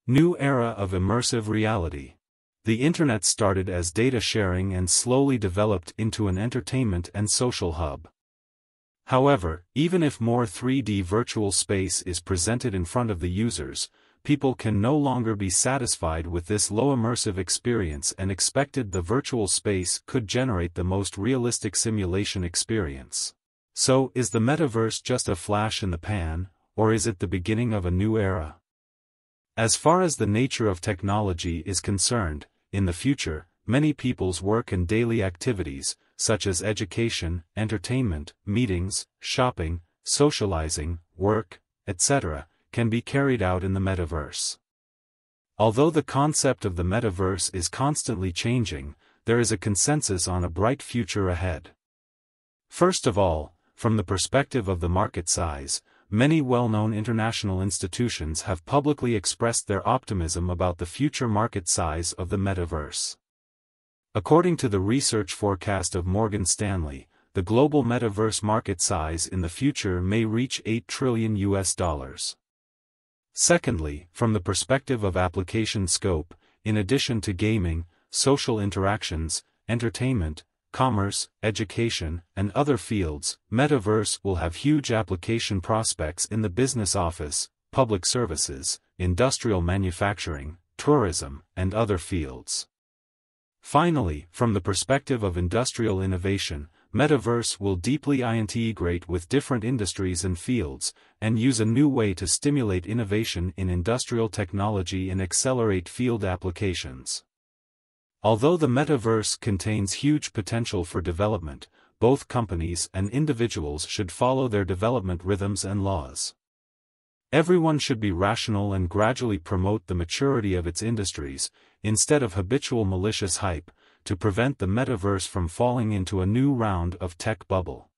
New era of immersive reality. The Internet started as data sharing and slowly developed into an entertainment and social hub. However, even if more 3D virtual space is presented in front of the users, people can no longer be satisfied with this low immersive experience and expected the virtual space could generate the most realistic simulation experience. So, is the metaverse just a flash in the pan, or is it the beginning of a new era? As far as the nature of technology is concerned, in the future, many people's work and daily activities, such as education, entertainment, meetings, shopping, socializing, work, etc., can be carried out in the metaverse. Although the concept of the metaverse is constantly changing, there is a consensus on a bright future ahead. First of all, from the perspective of the market size, many well-known international institutions have publicly expressed their optimism about the future market size of the metaverse. According to the research forecast of Morgan Stanley, the global metaverse market size in the future may reach $8 trillion. Secondly, from the perspective of application scope, in addition to gaming, social interactions, entertainment, commerce, education, and other fields, metaverse will have huge application prospects in the business office, public services, industrial manufacturing, tourism, and other fields. Finally, from the perspective of industrial innovation, metaverse will deeply integrate with different industries and fields, and use a new way to stimulate innovation in industrial technology and accelerate field applications. Although the metaverse contains huge potential for development, both companies and individuals should follow their development rhythms and laws. Everyone should be rational and gradually promote the maturity of its industries, instead of habitual malicious hype, to prevent the metaverse from falling into a new round of tech bubble.